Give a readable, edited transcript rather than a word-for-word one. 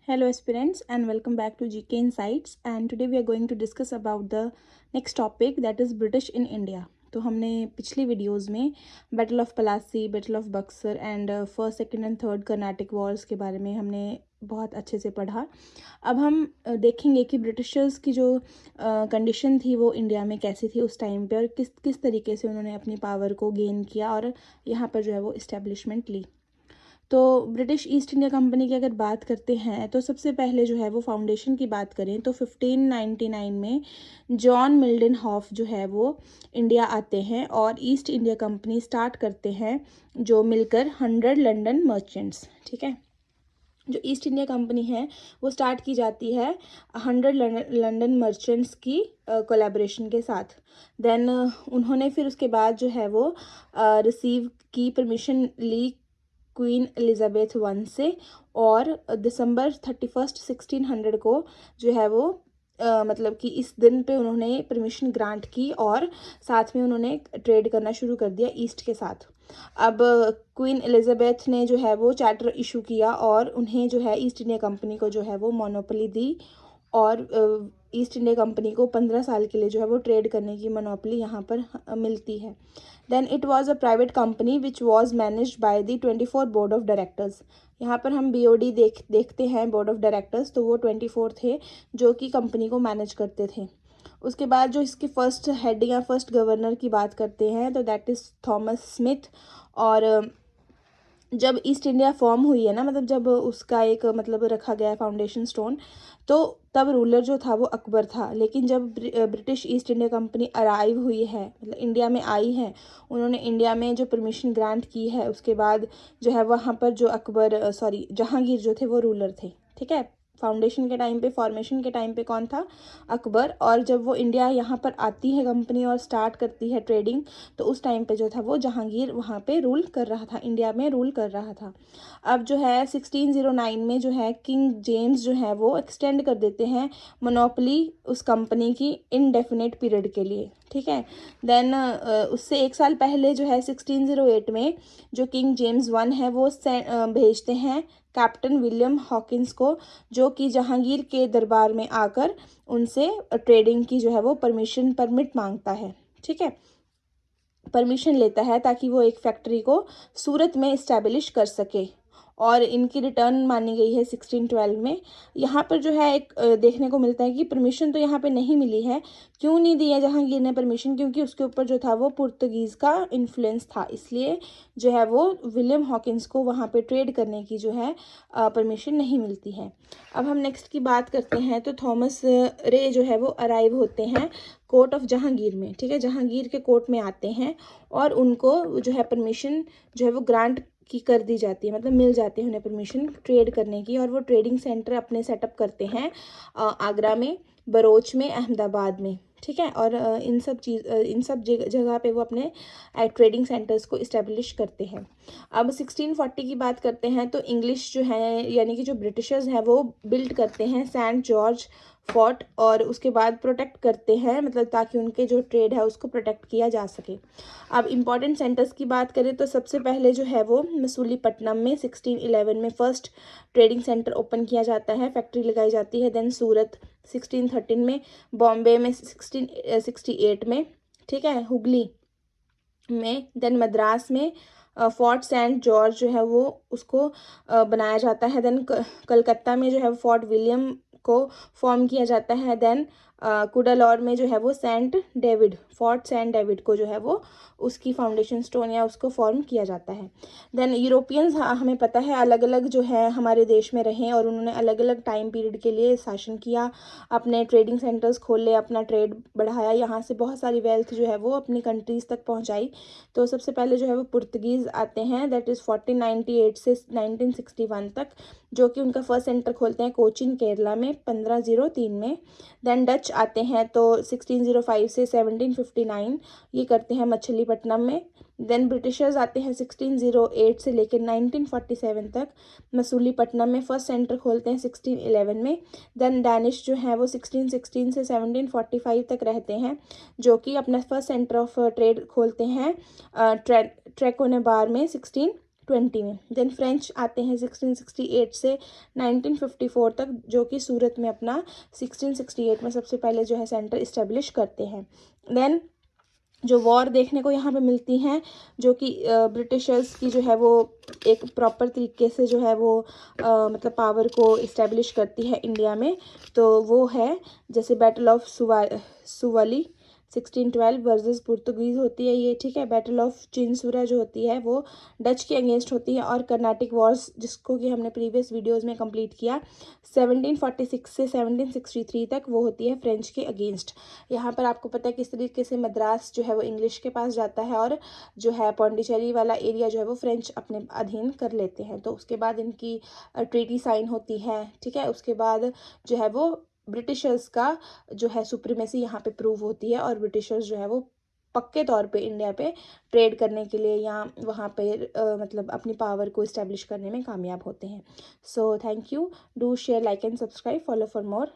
Hello aspirants and welcome back to GK Insights and today we are going to discuss about the next topic that is British in India। तो हमने पिछली videos में battle of Plassey, battle of Buxar and first second and third Carnatic wars के बारे में हमने बहुत अच्छे से पढ़ा। अब हम देखेंगे कि ब्रिटिशर्स की जो कंडीशन थी वो इंडिया में कैसी थी उस टाइम पे और किस किस तरीके से उन्होंने अपनी पावर को गेन किया और यहाँ पर जो है वो इस्टेब्लिशमेंट ली। तो ब्रिटिश ईस्ट इंडिया कंपनी की अगर बात करते हैं तो सबसे पहले जो है वो फाउंडेशन की बात करें तो 1599 में जॉन मिल्डन हॉफ जो है वो इंडिया आते हैं और ईस्ट इंडिया कंपनी स्टार्ट करते हैं जो मिलकर 100 लंदन मर्चेंट्स। ठीक है, जो ईस्ट इंडिया कंपनी है वो स्टार्ट की जाती है 100 लंदन मर्चेंट्स की कोलैबोरेशन के साथ। देन उन्होंने फिर उसके बाद जो है वो रिसीव की परमिशन ली क्वीन एलिजाबेथ वन से और दिसंबर 31 1600 को जो है वो मतलब कि इस दिन पे उन्होंने परमिशन ग्रांट की और साथ में उन्होंने ट्रेड करना शुरू कर दिया ईस्ट के साथ। अब क्वीन एलिजाबेथ ने जो है वो चार्टर इशू किया और उन्हें जो है ईस्ट इंडिया कंपनी को जो है वो मोनोपोली दी और ईस्ट इंडिया कंपनी को 15 साल के लिए जो है वो ट्रेड करने की मोनोपोली यहाँ पर मिलती है। Then it was a private company which was managed by the 24 board of directors. यहाँ पर हम BOD देखते हैं बोर्ड ऑफ डायरेक्टर्स, तो वो 24 थे जो कि कंपनी को मैनेज करते थे। उसके बाद जो इसके फर्स्ट हेड या फर्स्ट गवर्नर की बात करते हैं तो दैट इज़ थॉमस स्मिथ। और जब ईस्ट इंडिया फॉर्म हुई है ना, मतलब जब उसका एक मतलब रखा गया फाउंडेशन स्टोन, तो तब रूलर जो था वो अकबर था। लेकिन जब British east India company arrive हुई है, मतलब इंडिया में आई है, उन्होंने इंडिया में जो परमिशन ग्रांट की है, उसके बाद जो है वहाँ पर जो अकबर जहांगीर जो थे वो रूलर थे। ठीक है, फाउंडेशन के टाइम पे, फॉर्मेशन के टाइम पे कौन था? अकबर। और जब वो इंडिया यहाँ पर आती है कंपनी और स्टार्ट करती है ट्रेडिंग, तो उस टाइम पे जो था वो जहांगीर वहाँ पे रूल कर रहा था, इंडिया में रूल कर रहा था। अब जो है 1609 में जो है किंग जेम्स जो है वो एक्सटेंड कर देते हैं मोनोपोली उस कंपनी की इनडेफिनेट पीरियड के लिए। ठीक है, देन उससे एक साल पहले जो है 1608 में जो किंग जेम्स वन है वो भेजते हैं कैप्टन विलियम हॉकिंस को, जो कि जहांगीर के दरबार में आकर उनसे ट्रेडिंग की जो है वो परमिट मांगता है। ठीक है, परमिशन लेता है ताकि वो एक फैक्ट्री को सूरत में इस्टेब्लिश कर सके और इनकी रिटर्न मानी गई है 1612 में। यहाँ पर जो है एक देखने को मिलता है कि परमिशन तो यहाँ पे नहीं मिली है। क्यों नहीं दी है जहांगीर ने परमिशन? क्योंकि उसके ऊपर जो था वो पुर्तगीज़ का इन्फ्लुएंस था, इसलिए जो है वो विलियम हॉकिंस को वहाँ पे ट्रेड करने की जो है परमिशन नहीं मिलती है। अब हम नेक्स्ट की बात करते हैं तो थॉमस रे जो है वो अराइव होते हैं कोर्ट ऑफ जहांगीर में। ठीक है, जहांगीर के कोर्ट में आते हैं और उनको जो है परमिशन जो है वो ग्रांट की कर दी जाती है, मतलब मिल जाती है उन्हें परमिशन ट्रेड करने की। और वो ट्रेडिंग सेंटर अपने सेटअप करते हैं आगरा में, बरोच में, अहमदाबाद में। ठीक है, और इन सब जगह पे वो अपने ट्रेडिंग सेंटर्स को इस्टेब्लिश करते हैं। अब 1640 की बात करते हैं तो इंग्लिश जो है यानी कि जो ब्रिटिशर्स हैं वो बिल्ड करते हैं सेंट जॉर्ज फोर्ट और उसके बाद प्रोटेक्ट करते हैं, मतलब ताकि उनके जो ट्रेड है उसको प्रोटेक्ट किया जा सके। अब इम्पॉर्टेंट सेंटर्स की बात करें तो सबसे पहले जो है वो मसूलीपट्टनम में 1611 में फर्स्ट ट्रेडिंग सेंटर ओपन किया जाता है, फैक्ट्री लगाई जाती है। देन सूरत 1613 में, बॉम्बे में 1668 में, ठीक है, हुगली में, देन मद्रास में फोर्ट सेंट जॉर्ज जो है वो उसको बनाया जाता है। देन कलकत्ता में जो है फोर्ट विलियम को फॉर्म किया जाता है। देन कुडालौर में जो है वो फोर्ट सेंट डेविड को जो है वो उसकी फाउंडेशन स्टोन या उसको फॉर्म किया जाता है। देन यूरोपियंस हमें पता है अलग अलग जो है हमारे देश में रहे और उन्होंने अलग अलग टाइम पीरियड के लिए शासन किया, अपने ट्रेडिंग सेंटर्स खोले, अपना ट्रेड बढ़ाया, यहाँ से बहुत सारी वेल्थ जो है वो अपनी कंट्रीज़ तक पहुँचाई। तो सबसे पहले जो है वो पुर्तगीज़ आते हैं, दैट इज़ 1498 से 1961 तक, जो कि उनका फर्स्ट सेंटर खोलते हैं कोचीन केरला में 1503 में। देन डच आते हैं तो 1605 से 1759 ये करते हैं मछलीपट्टनम में। देन ब्रिटिशर्स आते हैं 1608 से लेकर 1947 तक, मसूलीपट्टनम में फर्स्ट सेंटर खोलते हैं 1611 में। देन डैनिश जो है वो 1616 से 1745 तक रहते हैं, जो कि अपना फर्स्ट सेंटर ऑफ ट्रेड खोलते हैं ट्रैकोनेबार में 1620 में। देन फ्रेंच आते हैं 1668 से 1954 तक, जो कि सूरत में अपना 1668 में सबसे पहले जो है सेंटर इस्टेब्लिश करते हैं। देन जो वॉर देखने को यहाँ पे मिलती हैं, जो कि ब्रिटिशर्स की जो है वो एक प्रॉपर तरीके से जो है वो मतलब पावर को इस्टेब्लिश करती है इंडिया में, तो वो है जैसे battle of Suvali 1612 versus Portuguese होती है ये, ठीक है। बैटल ऑफ चिंसूरा जो होती है वो डच के अगेंस्ट होती है, और कर्नाटिक वॉर्स जिसको कि हमने प्रीवियस वीडियोस में कंप्लीट किया 1746 से 1763 तक, वो होती है फ्रेंच के अगेंस्ट। यहाँ पर आपको पता है किस तरीके से मद्रास जो है वो इंग्लिश के पास जाता है, और जो है पौंडीचेरी वाला एरिया जो है वो फ्रेंच अपने अधीन कर लेते हैं। तो उसके बाद इनकी ट्रीटी साइन होती है, ठीक है। उसके बाद जो है वो ब्रिटिशर्स का जो है सुप्रीमेसी यहाँ पे प्रूव होती है, और ब्रिटिशर्स जो है वो पक्के तौर पे इंडिया पे ट्रेड करने के लिए या वहाँ पे मतलब अपनी पावर को इस्टेब्लिश करने में कामयाब होते हैं। So thank you, do share, like and subscribe, follow for more